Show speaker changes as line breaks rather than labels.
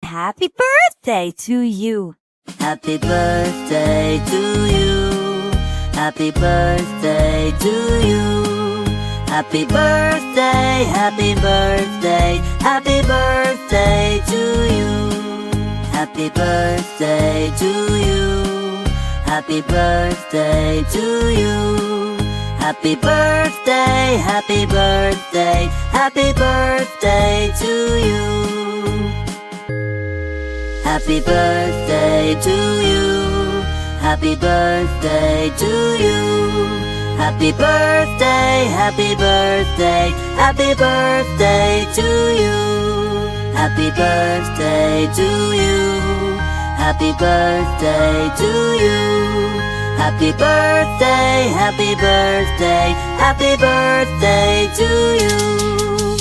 happy birthday to you.
Happy birthday to you. Happy birthday to you. Happy birthday, happy birthday, happy birthday to you. Happy birthday to you. Happy birthday to you. Happy birthday, happy birthday, happy birthday to you. Happy birthday to you. Happy birthday to you. Happy birthday, happy birthday, happy birthday to you. Happy birthday to you. Happy birthday to you. Happy birthday, happy birthday, happy birthday to you.